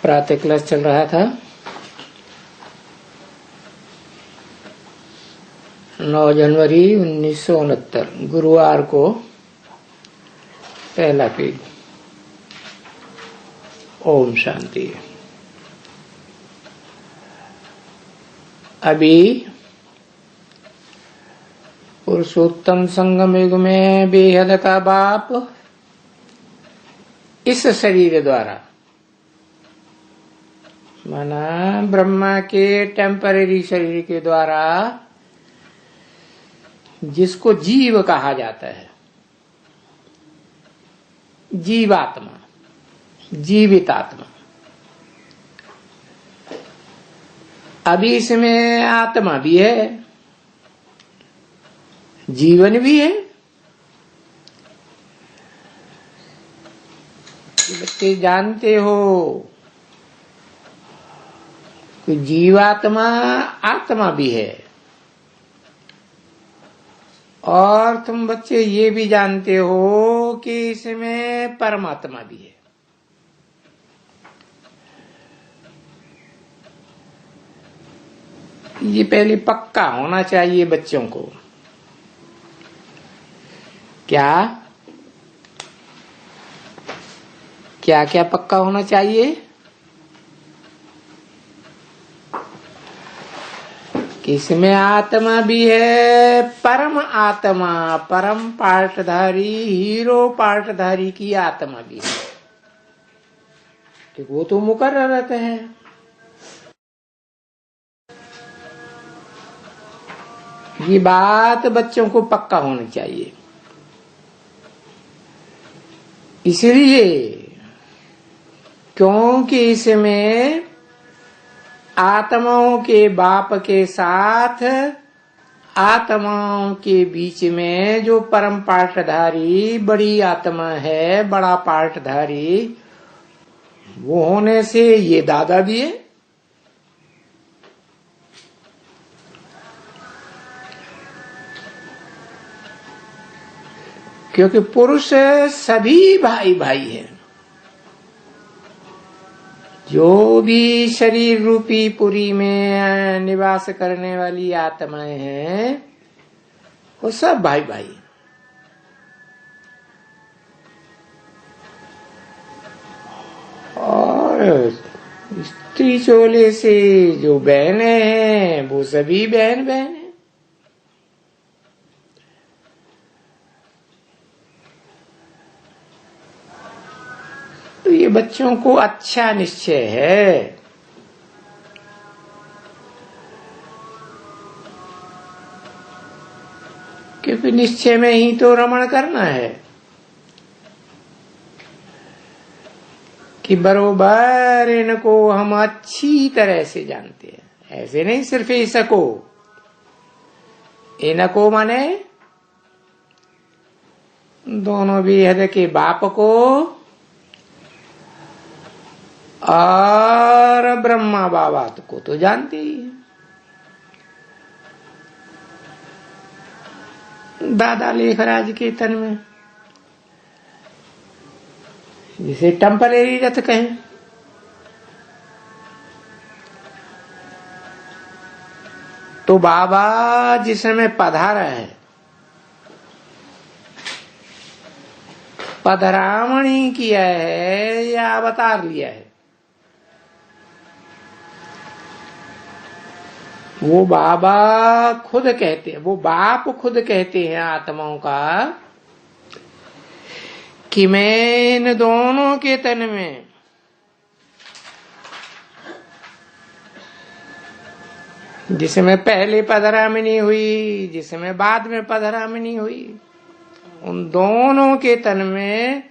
प्रातः क्लास चल रहा था। 9 जनवरी 1969 गुरुवार को पहला पेज। ओम शांति। अभी पुरुषोत्तम संगम युग में बेहद का बाप इस शरीर द्वारा माना ब्रह्मा के टेम्परेरी शरीर के द्वारा जिसको जीव कहा जाता है, जीवात्मा, जीवित आत्मा, अभी इसमें आत्मा भी है, जीवन भी है। बच्चे जानते हो कि जीवात्मा आत्मा भी है, और तुम बच्चे ये भी जानते हो कि इसमें परमात्मा भी है। ये पहले पक्का होना चाहिए बच्चों को। क्या क्या क्या पक्का होना चाहिए? कि इसमें आत्मा भी है, परम आत्मा, परम पार्टधारी, हीरो पार्टधारी की आत्मा भी है। वो तो मुकर्रर रहते हैं। ये बात बच्चों को पक्का होनी चाहिए। इसलिए क्योंकि इसमें आत्माओं के बाप के साथ आत्माओं के बीच में जो परम पार्टधारी बड़ी आत्मा है, बड़ा पार्टधारी, वो होने से ये दादा भी है। क्योंकि पुरुष सभी भाई भाई है। जो भी शरीर रूपी पुरी में निवास करने वाली आत्माएं हैं, वो सब भाई भाई। और स्त्री चोले से जो बहनें हैं, वो सभी बहन बहन है। तो ये बच्चों को अच्छा निश्चय है। क्योंकि निश्चय में ही तो रमण करना है कि बरोबर इनको हम अच्छी तरह से जानते हैं। ऐसे नहीं सिर्फ इसको, इनको माने दोनों बेहद के बाप को और ब्रह्मा बाबा को तो जानते ही है। दादा लेखराज के तन में जिसे टेम्परेरी रथ कहें, तो बाबा जिसमें पधारा है, पधरामणी किया है या अवतार लिया है, वो बाबा खुद कहते हैं, वो बाप खुद कहते हैं आत्माओं का कि मैं इन दोनों के तन में जिसमें पहले पधरामणी हुई, जिसमें बाद में पधरामणी हुई, उन दोनों के तन में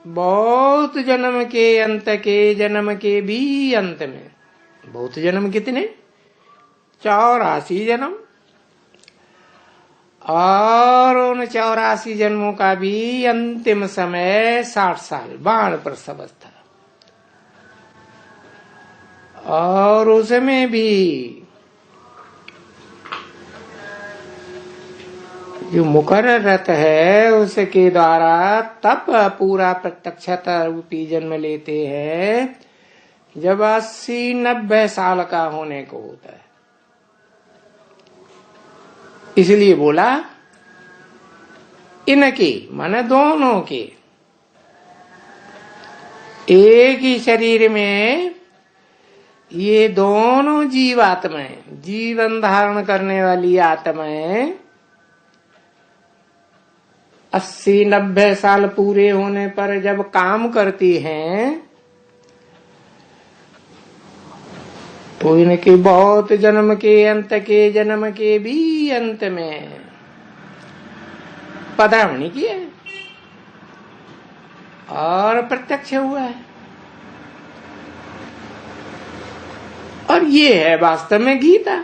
बहुत जन्म के अंत के जन्म के भी अंत में, बहुत जन्म कितने? 84 जन्म, और उन 84 जन्मों का भी अंतिम समय 60 साल, वानप्रस्थ अवस्था। और उसमें भी जो मुकर्रर रत है उसके द्वारा तब पूरा प्रत्यक्षता रूपी जन्म लेते हैं जब 80-90 साल का होने को होता है। इसलिए बोला इनके माने दोनों के एक ही शरीर में ये दोनों जीवात्माएं, जीवन धारण करने वाली आत्माएं 80-90 साल पूरे होने पर जब काम करती हैं तो इनके बहुत जन्म के अंत के जन्म के भी अंत में पधरामणी की है और प्रत्यक्ष हुआ है। और ये है वास्तव में गीता।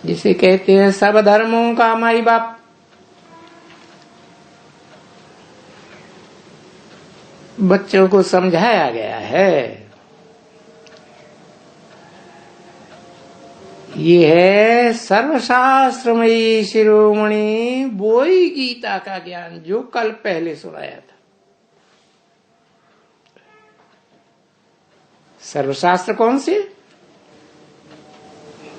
जिसे कहते हैं सब धर्मों का माई बाप। बच्चों को समझाया गया है ये है सर्वशास्त्रमयी शिरोमणि, वो ही गीता का ज्ञान जो कल पहले सुनाया था। सर्वशास्त्र कौन से?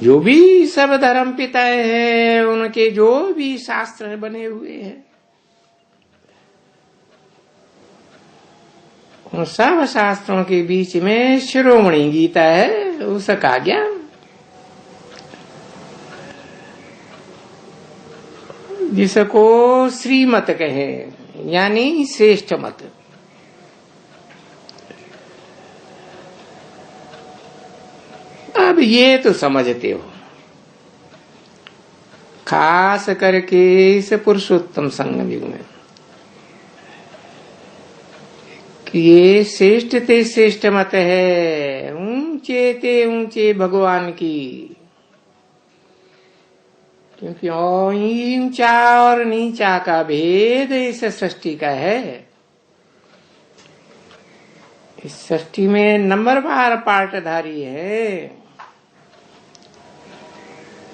जो भी सब धर्म पिताएं हैं उनके जो भी शास्त्र बने हुए हैं उन सब शास्त्रों के बीच में शिरोमणि गीता है, उसका ज्ञान। जिसको श्रीमत कहे यानी श्रेष्ठ मत। अब ये तो समझते हो खास करके इस पुरुषोत्तम संगम युग में कि ये श्रेष्ठ ते श्रेष्ठ मत है, ऊंचे ते ऊंचे भगवान की। क्योंकि ऊंचा और नीचा का भेद इस सृष्टि का है। इस सृष्टि में नंबरवार पार्टधारी है।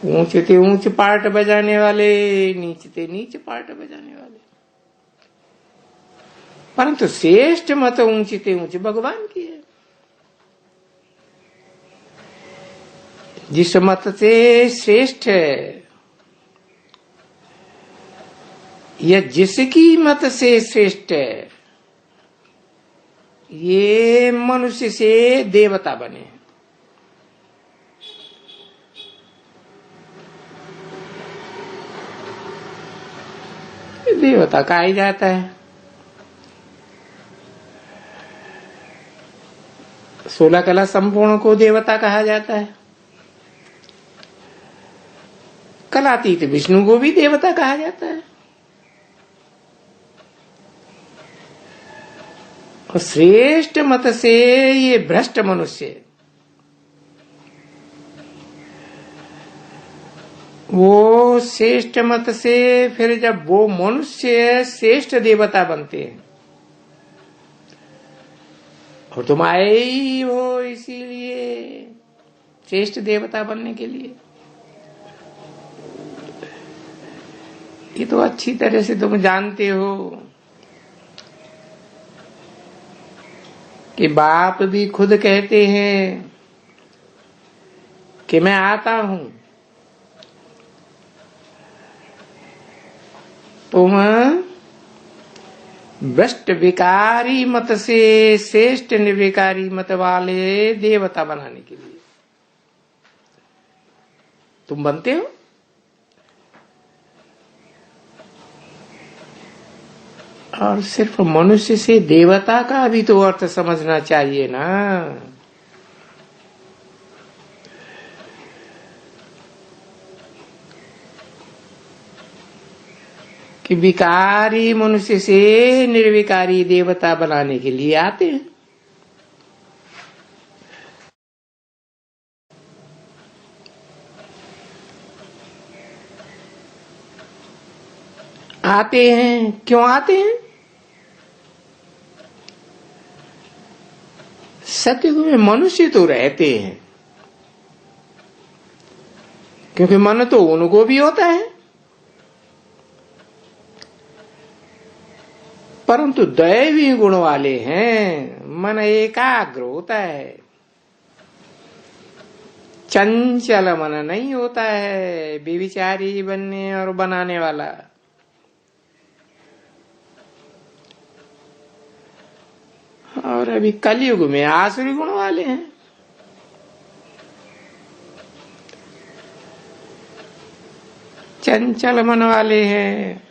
ऊंचे ते ऊंच पार्ट बजाने वाले, नीचे ते नीचे पार्ट बजाने वाले, परंतु श्रेष्ठ मत ऊंची ते ऊंचे भगवान की है। जिस मत से श्रेष्ठ है या जिसकी मत से श्रेष्ठ है, ये मनुष्य से देवता बने। देवता कहा ही जाता है। 16 कला संपूर्ण को देवता कहा जाता है। कलातीत विष्णु को भी देवता कहा जाता है। और श्रेष्ठ मत से ये भ्रष्ट मनुष्य, वो श्रेष्ठ मत से फिर जब वो मनुष्य श्रेष्ठ देवता बनते हैं और तुम आए ही हो इसीलिए श्रेष्ठ देवता बनने के लिए। ये तो अच्छी तरह से तुम जानते हो कि बाप भी खुद कहते हैं कि मैं आता हूं, तुम भ्रष्ट विकारी मत से श्रेष्ठ निर्विकारी मत वाले देवता बनाने के लिए तुम बनते हो। और सिर्फ मनुष्य से देवता का भी तो अर्थ समझना चाहिए ना। कि विकारी मनुष्य से निर्विकारी देवता बनाने के लिए आते हैं। आते हैं, क्यों आते हैं? सतयुग में मनुष्य तो रहते हैं क्योंकि मन तो उनको भी होता है परंतु दैवी गुण वाले हैं, मन एकाग्र होता है, चंचल मन नहीं होता है, बेविचारी बनने और बनाने वाला। और अभी कलयुग में आसुरी गुण वाले हैं, चंचल मन वाले हैं,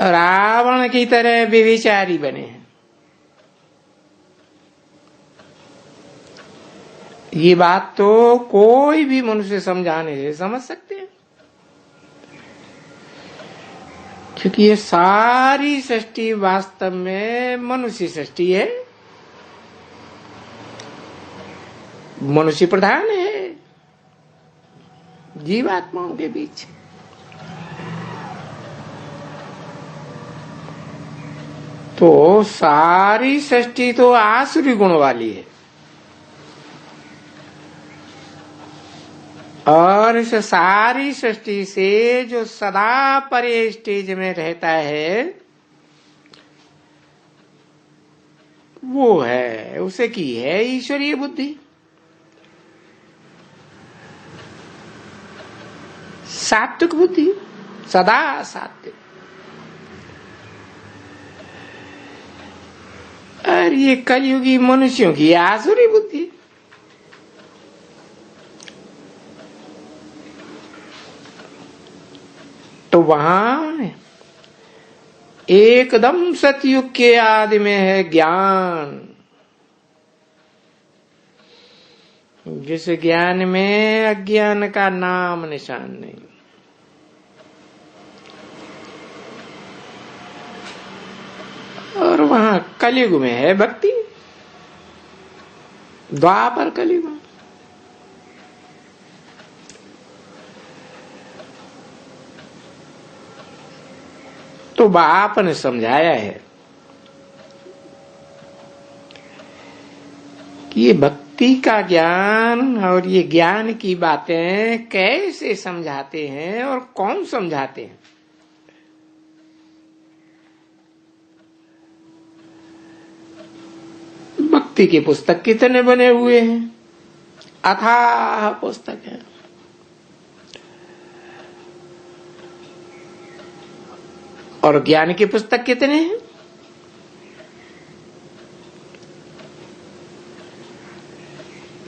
रावण की तरह बेविचारी बने हैं। ये बात तो कोई भी मनुष्य समझाने से समझ सकते हैं, क्योंकि ये सारी सृष्टि वास्तव में मनुष्य सृष्टि है, मनुष्य प्रधान है जीवात्माओं के बीच। तो सारी सृष्टि तो आसुरी गुण वाली है, और इस सारी सृष्टि से जो सदा परे स्टेज में रहता है वो है, उसे की है ईश्वरीय बुद्धि, सात्विक बुद्धि, सदा सात्विक। और ये कलयुगी मनुष्यों की आसुरी बुद्धि। तो वहां एकदम सतयुग के आदि में है ज्ञान, जिस ज्ञान में अज्ञान का नाम निशान नहीं। और वहां कलयुग में है भक्ति, द्वापर कलयुग। तो बाप ने समझाया है कि ये भक्ति का ज्ञान और ये ज्ञान की बातें कैसे समझाते हैं और कौन समझाते हैं। भक्ति की पुस्तक कितने बने हुए हैं, अथाह पुस्तक है। और ज्ञान की पुस्तक कितने हैं,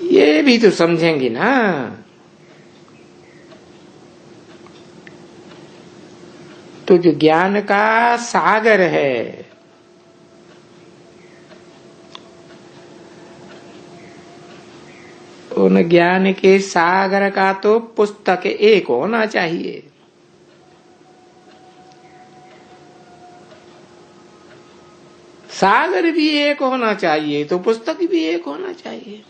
ये भी तो समझेंगे ना। तो जो ज्ञान का सागर है, उन ज्ञान के सागर का तो पुस्तक एक होना चाहिए। सागर भी एक होना चाहिए तो पुस्तक भी एक होना चाहिए।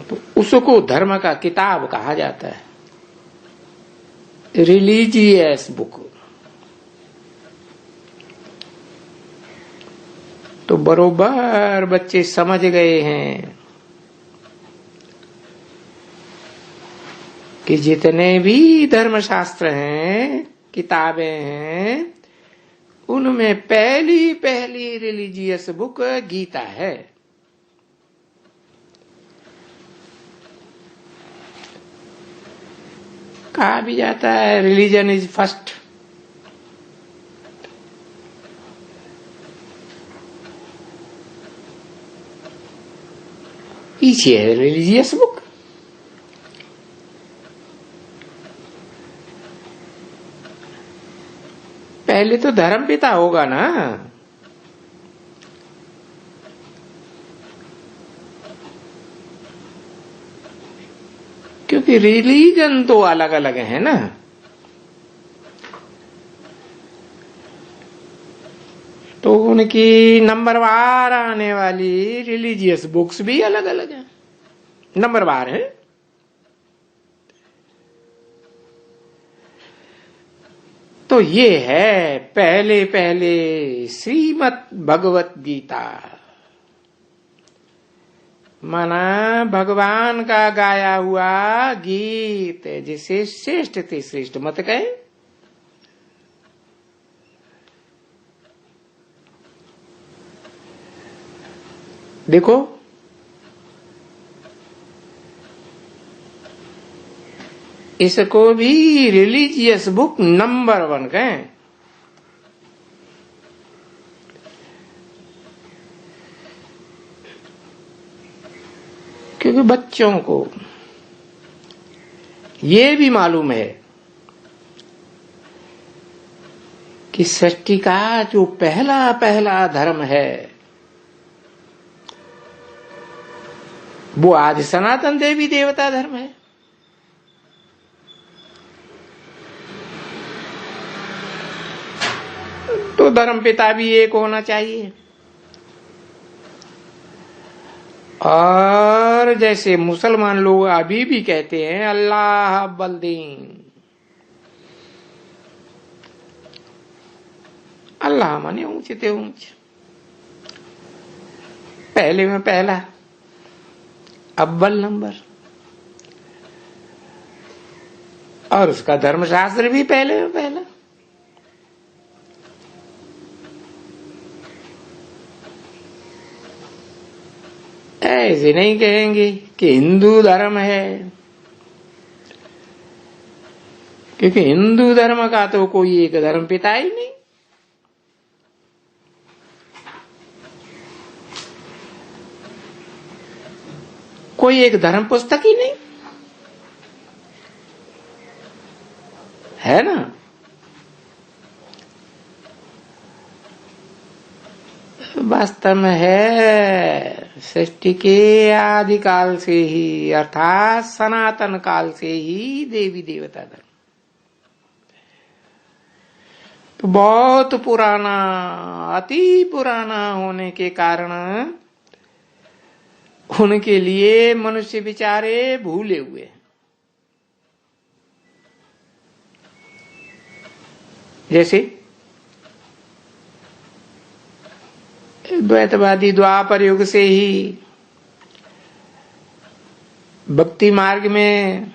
तो उसको धर्म का किताब कहा जाता है, रिलीजियस बुक। तो बरोबर बच्चे समझ गए हैं कि जितने भी धर्मशास्त्र हैं, किताबें हैं, उनमें पहली पहली रिलीजियस बुक गीता है। कहा भी जाता है रिलीजन इज फर्स्ट। पीछे है रिलीजियस बुक। पहले तो धर्म पिता होगा ना, क्योंकि रिलीजन तो अलग अलग है ना। तो उनकी नंबरवार आने वाली रिलीजियस बुक्स भी अलग अलग हैं, नंबरवार है। तो ये है पहले पहले श्रीमद् भगवत गीता। माना भगवान का गाया हुआ गीत जिसे श्रेष्ठ ते श्रेष्ठ मत कहे। देखो इसको भी रिलीजियस बुक नंबर 1 कहें। क्योंकि बच्चों को ये भी मालूम है कि सृष्टि का जो पहला पहला धर्म है वो आदि सनातन देवी देवता धर्म है। तो धर्म पिता भी एक होना चाहिए। और जैसे मुसलमान लोग अभी भी कहते हैं अल्लाह बलदीन, अल्लाह माने ऊंचे ते ऊंच, पहले में पहला, अव्वल नंबर। और उसका धर्मशास्त्र भी पहले में पहला। ऐसे नहीं कहेंगे कि हिंदू धर्म है, क्योंकि हिंदू धर्म का तो कोई एक धर्म पिता ही नहीं। कोई एक धर्म पुस्तक ही नहीं है ना। वास्तव में है सृष्टि के आदिकाल से ही अर्थात सनातन काल से ही देवी देवता धर्म तो बहुत पुराना, अति पुराना होने के कारण उनके लिए मनुष्य बेचारे भूले हुए हैं। जैसे द्वैतवादी द्वापर युग से ही भक्ति मार्ग में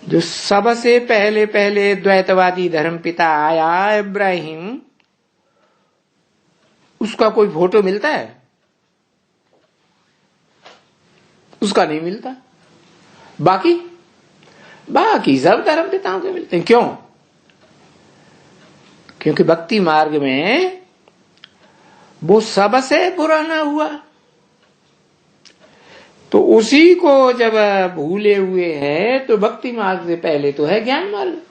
जो सबसे पहले पहले द्वैतवादी धर्म पिता आया इब्राहिम, उसका कोई फोटो मिलता है? उसका नहीं मिलता। बाकी सब धर्म पिताओं के मिलते हैं। क्यों? क्योंकि भक्ति मार्ग में वो सबसे पुराना हुआ, तो उसी को जब भूले हुए हैं तो भक्ति मार्ग से पहले तो है ज्ञान मार्ग।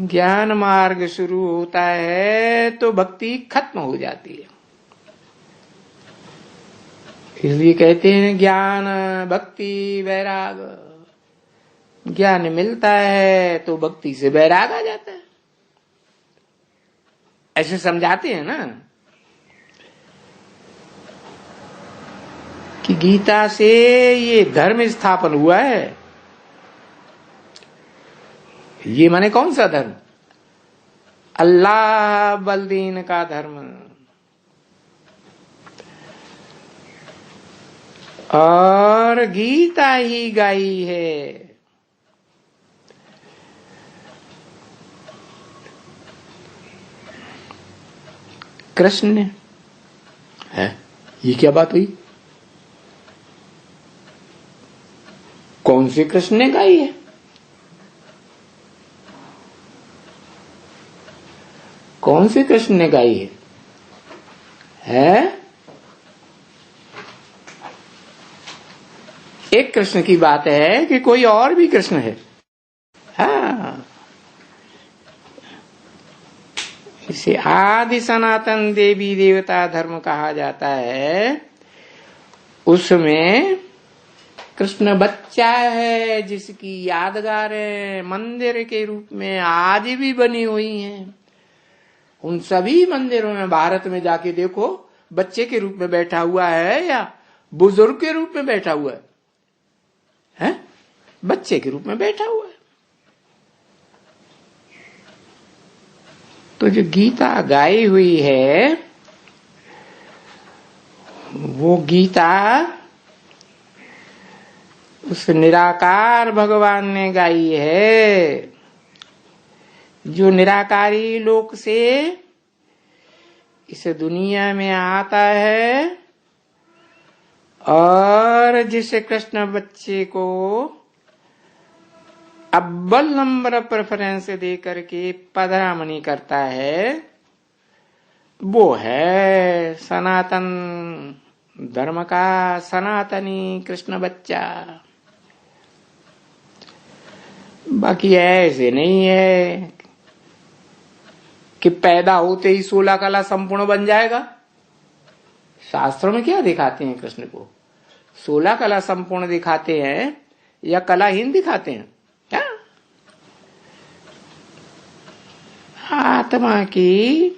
ज्ञान मार्ग शुरू होता है तो भक्ति खत्म हो जाती है। इसलिए कहते हैं ज्ञान भक्ति वैराग। ज्ञान मिलता है तो भक्ति से वैराग आ जाता है। ऐसे समझाते हैं ना कि गीता से ये धर्म स्थापन हुआ है। ये माने कौन सा धर्म? अल्लाह बलदीन का धर्म। और गीता ही गाई है। कृष्ण ने है। ये क्या बात हुई? कौन से कृष्ण ने गाई है? कौन से कृष्ण ने गाई है? एक कृष्ण की बात है कि कोई और भी कृष्ण है? हाँ, इसे आदि सनातन देवी देवता धर्म कहा जाता है। उसमें कृष्ण बच्चा है जिसकी यादगारें मंदिर के रूप में आज भी बनी हुई हैं। उन सभी मंदिरों में भारत में जाके देखो, बच्चे के रूप में बैठा हुआ है या बुजुर्ग के रूप में बैठा हुआ है? बच्चे के रूप में बैठा हुआ है। तो जो गीता गाई हुई है वो गीता उस निराकार भगवान ने गाई है, जो निराकारी लोक से इस दुनिया में आता है और जिस कृष्ण बच्चे को अव्वल नंबर प्रेफरेंस दे करके पधरामणी करता है, वो है सनातन धर्म का सनातनी कृष्ण बच्चा। बाकी ऐसे नहीं है कि पैदा होते ही 16 कला संपूर्ण बन जाएगा। शास्त्रों में क्या दिखाते हैं कृष्ण को? 16 कला संपूर्ण दिखाते हैं या कलाहीन दिखाते हैं? क्या आत्मा की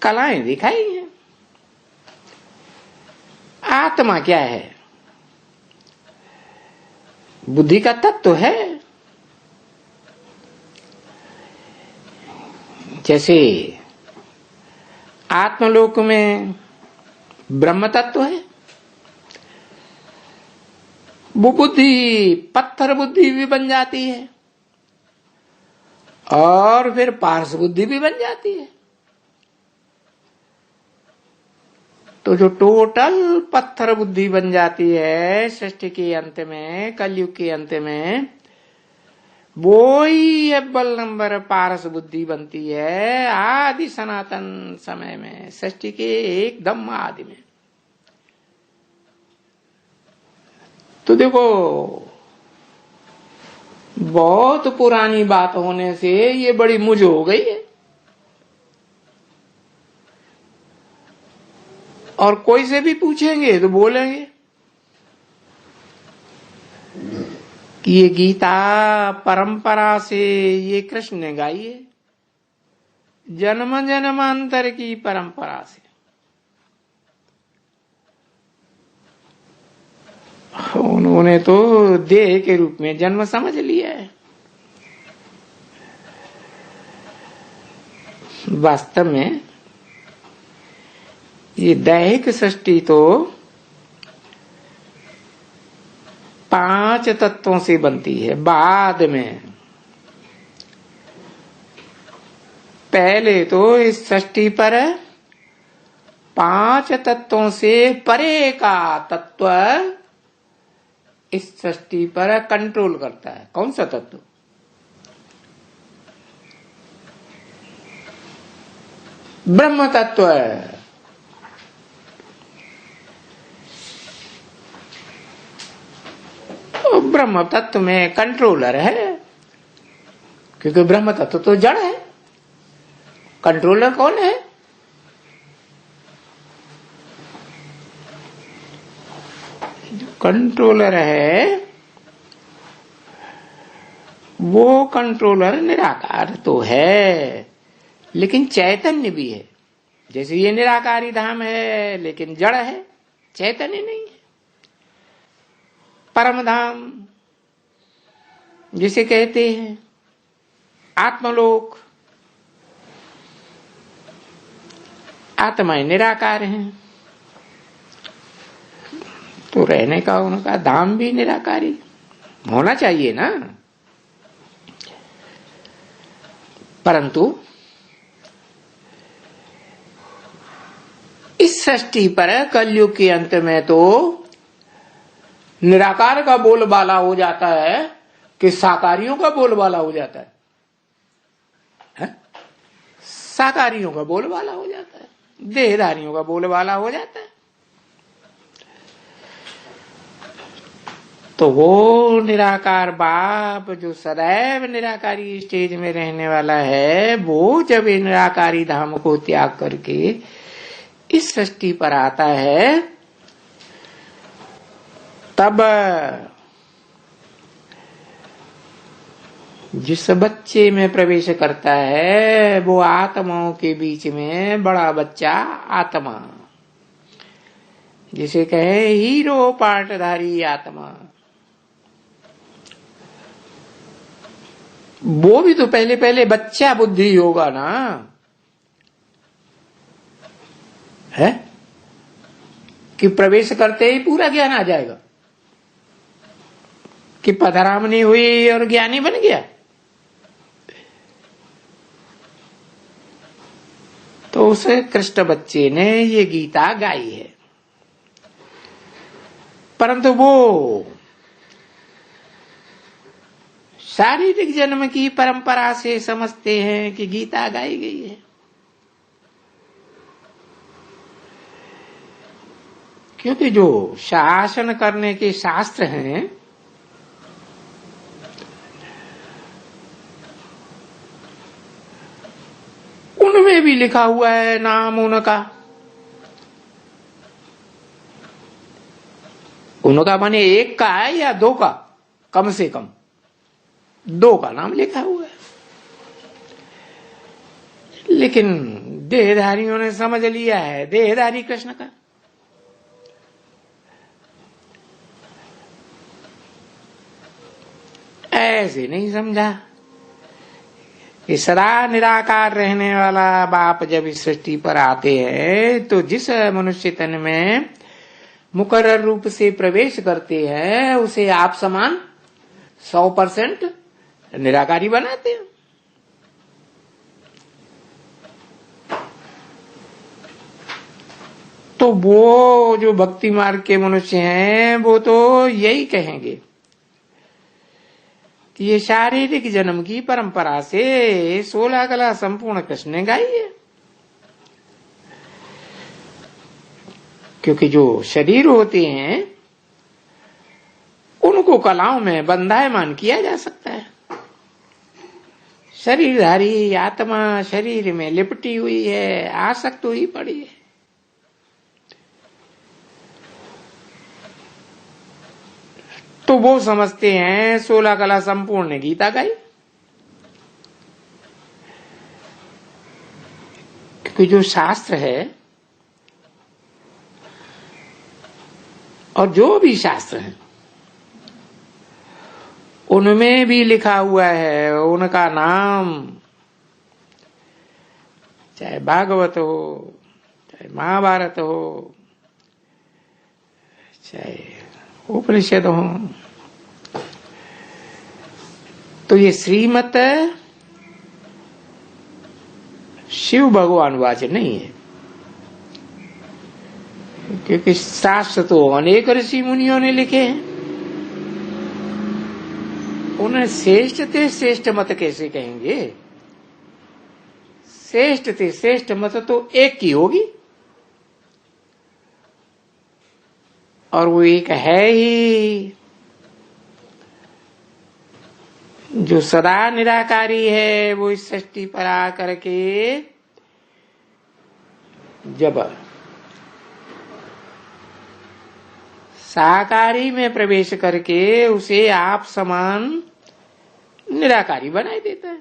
कलाएं दिखाई हैं। आत्मा क्या है? बुद्धि का तत्व है। जैसे आत्मलोक में ब्रह्म तत्व है, वो बुद्धि पत्थर बुद्धि भी बन जाती है और फिर पारस बुद्धि भी बन जाती है। तो जो टोटल पत्थर बुद्धि बन जाती है सृष्टि के अंत में, कलयुग के अंत में, वो ही अव्वल नंबर पारस बुद्धि बनती है आदि सनातन समय में, सृष्टि के एकदम आदि में। तो देखो, बहुत पुरानी बात होने से ये बड़ी मुझ हो गई है। और कोई से भी पूछेंगे तो बोलेंगे कि ये गीता परंपरा से ये कृष्ण ने गाई है, जन्म जन्मांतर की परंपरा से। उन्होंने तो देह के रूप में जन्म समझ लिया है। वास्तव में ये दैहिक सृष्टि तो 5 तत्वों से बनती है। बाद में पहले तो इस सृष्टि पर 5 तत्वों से परे का तत्व इस सृष्टि पर कंट्रोल करता है। कौन सा तत्व? ब्रह्म तत्व है। तो ब्रह्म तत्व में कंट्रोलर है, क्योंकि ब्रह्म तत्व तो जड़ है। कंट्रोलर कौन है? कंट्रोलर है वो कंट्रोलर निराकार तो है, लेकिन चैतन्य भी है। जैसे ये निराकारी धाम है लेकिन जड़ है, चैतन्य नहीं है। परम धाम जिसे कहते हैं आत्मलोक, आत्माएं निराकार हैं, तो रहने का उनका धाम भी निराकारी होना चाहिए ना। परंतु इस सृष्टि पर कलयुग के अंत में तो निराकार का बोलबाला हो जाता है कि साकारियों का बोलबाला हो जाता है? साकारियों का बोलबाला हो जाता है, देहधारियों का बोलबाला हो जाता है। तो वो निराकार बाप जो सदैव निराकारी स्टेज में रहने वाला है, वो जब निराकारी धाम को त्याग करके इस सृष्टि पर आता है, तब जिस बच्चे में प्रवेश करता है वो आत्माओं के बीच में बड़ा बच्चा आत्मा, जिसे कहे हीरो पाटधारी आत्मा। वो भी तो पहले पहले बच्चा बुद्धि होगा ना, है? कि प्रवेश करते ही पूरा ज्ञान आ जाएगा, कि पधरामनी हुई और ज्ञानी बन गया। तो उस कृष्ण बच्चे ने ये गीता गाई है, परंतु वो शारीरिक जन्म की परंपरा से समझते हैं कि गीता गाई गई है। क्योंकि जो शासन करने के शास्त्र हैं उनमें भी लिखा हुआ है नाम उनका। उनका माने एक का है या दो का, कम से कम दो का नाम लिखा हुआ है। लेकिन देहधारियों ने समझ लिया है देहधारी कृष्ण का। ऐसे नहीं समझा कि सदा निराकार रहने वाला बाप जब इस सृष्टि पर आते हैं तो जिस मनुष्य तन में मुकर्रर रूप से प्रवेश करते हैं उसे आप समान 100% निराकारी बनाते हैं। तो वो जो भक्ति मार्ग के मनुष्य हैं वो तो यही कहेंगे कि ये शारीरिक जन्म की परंपरा से 16 कला संपूर्ण कृष्ण ने गाई है। क्योंकि जो शरीर होते हैं उनको कलाओं में बंधायमान किया जा सकता है। शरीरधारी आत्मा शरीर में लिपटी हुई है, आसक्त हुई पड़ी है। तो वो समझते हैं 16 कला संपूर्ण ने गीता गाई। क्योंकि जो शास्त्र है और जो भी शास्त्र है उनमें भी लिखा हुआ है उनका नाम, चाहे भागवत हो, चाहे महाभारत हो, चाहे उपनिषद हो। तो ये श्रीमत शिव भगवान वाच नहीं है। क्योंकि शास्त्र तो अनेक ऋषि मुनियों ने लिखे हैं, उन्हें श्रेष्ठ थे श्रेष्ठ मत कैसे कहेंगे? श्रेष्ठ थे श्रेष्ठ मत तो एक की होगी, और वो एक है ही जो सदा निराकारी है। वो इस सृष्टि पर आकर के जब साकारी में प्रवेश करके उसे आप समान निराकारी बनाई देता है।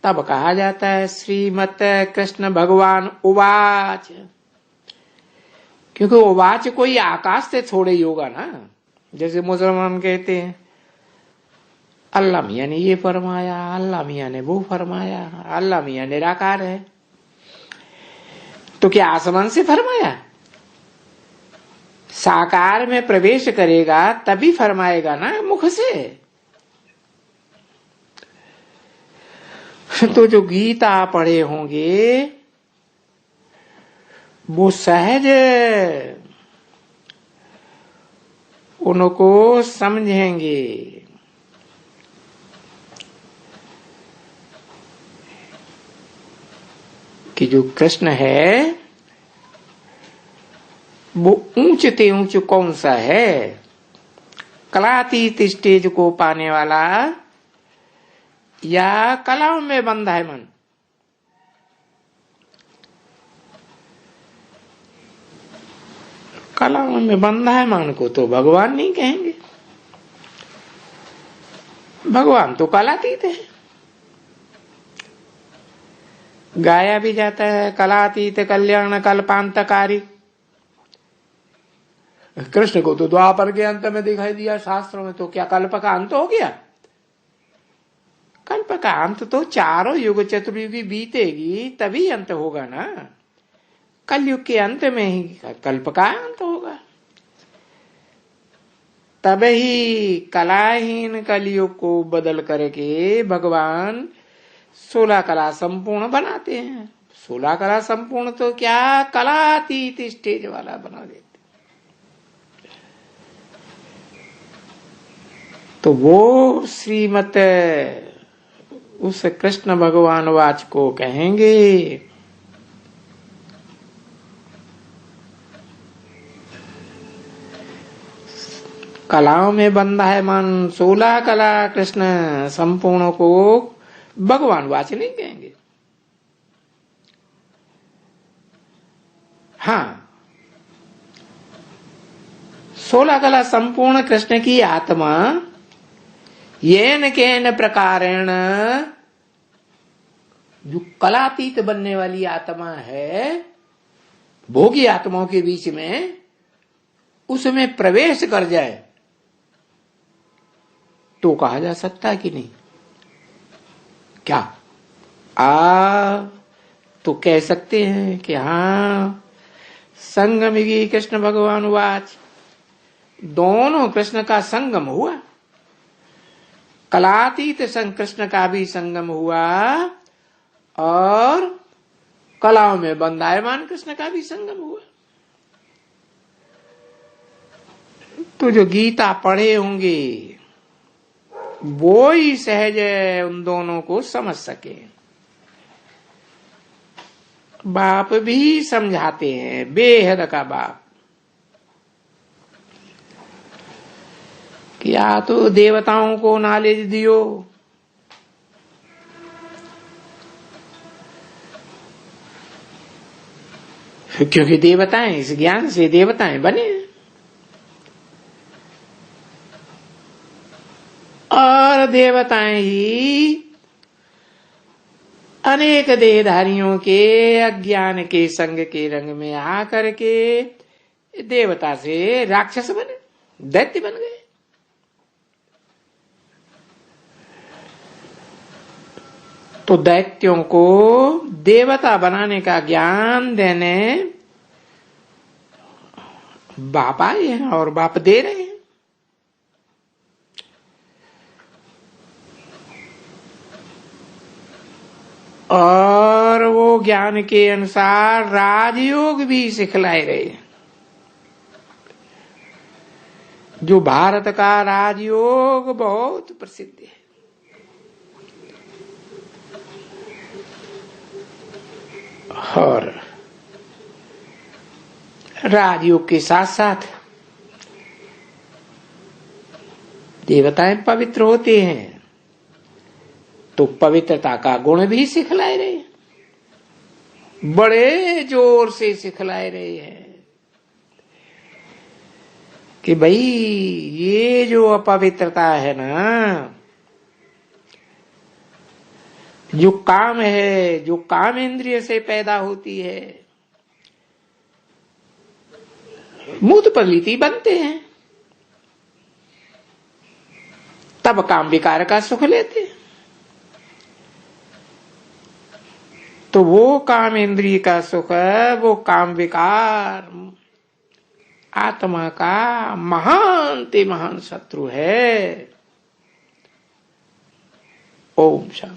तब कहा जाता है श्रीमत कृष्ण भगवान उवाच। क्योंकि उवाच कोई आकाश से थोड़े ही होगा ना। जैसे मुसलमान कहते हैं अल्लाह मियां ने ये फरमाया, अल्लाह मियां ने वो फरमाया, अल्लाह मियां निराकार है। तो क्या आसमान से फरमाया? साकार में प्रवेश करेगा तभी फरमाएगा ना मुख से। तो जो गीता पढ़े होंगे वो सहज उनको समझेंगे कि जो कृष्ण है वो ऊंच ते ऊंच कौन सा है, कलातीत स्टेज को पाने वाला या कलाओं में बंधा है मन। कलाओं में बंधा है मन को तो भगवान नहीं कहेंगे। भगवान तो कलातीत है। गाया भी जाता है कलातीत कल्याण कल्पांतकारी। कृष्ण को तो द्वापर के अंत में दिखाई दिया शास्त्रों में, तो क्या कल्प का अंत हो गया? कल्प का अंत तो चारों युग चतुर्युगी बीतेगी तभी अंत होगा ना। कलयुग के अंत में ही कल्प का अंत होगा। तब ही कलाहीन कलयुग को बदल करके भगवान 16 कला संपूर्ण बनाते हैं। 16 कला संपूर्ण तो क्या, कलातीत स्टेज वाला बना देते। तो वो श्रीमत उस कृष्ण भगवान वाच को कहेंगे। कलाओं में बंधा है मन, 16 कला कृष्ण संपूर्ण को भगवान वाच नहीं कहेंगे। हाँ, 16 कला संपूर्ण कृष्ण की आत्मा येन केन प्रकारेण, जो कलातीत बनने वाली आत्मा है, भोगी आत्माओं के बीच में उसमें प्रवेश कर जाए तो कहा जा सकता है कि नहीं? क्या तो कह सकते हैं कि हाँ, संगमिगी कृष्ण भगवान वाच, दोनों कृष्ण का संगम हुआ। कलातीत कृष्ण का भी संगम हुआ और कलाओं में बंधायमान कृष्ण का भी संगम हुआ। तो जो गीता पढ़े होंगे वो ही सहज उन दोनों को समझ सके। बाप भी समझाते हैं, बेहद का बाप, कि या तो देवताओं को नॉलेज दियो, क्योंकि देवताएं, इस ज्ञान से देवताएं बने, और देवताएं ही अनेक देहधारियों के अज्ञान के संग के रंग में आकर के देवता से राक्षस बने, दैत्य बन गए। तो दैत्यों को देवता बनाने का ज्ञान देने बाप आए हैं और बाप दे रहे हैं। और वो ज्ञान के अनुसार राजयोग भी सिखलाए रहे हैं। जो भारत का राजयोग बहुत प्रसिद्ध है। और राजयोग के साथ साथ देवताएं पवित्र होते हैं, तो पवित्रता का गुण भी सिखलाए रहे हैं, बड़े जोर से सिखलाए रहे हैं कि भाई ये जो अपवित्रता है ना, जो काम है, जो काम इंद्रिय से पैदा होती है, मूत पलिति बनते हैं, तब काम विकार का सुख लेते हैं। तो वो काम इंद्रिय का सुख, वो काम विकार आत्मा का महान ते महान शत्रु है। ओम शांति।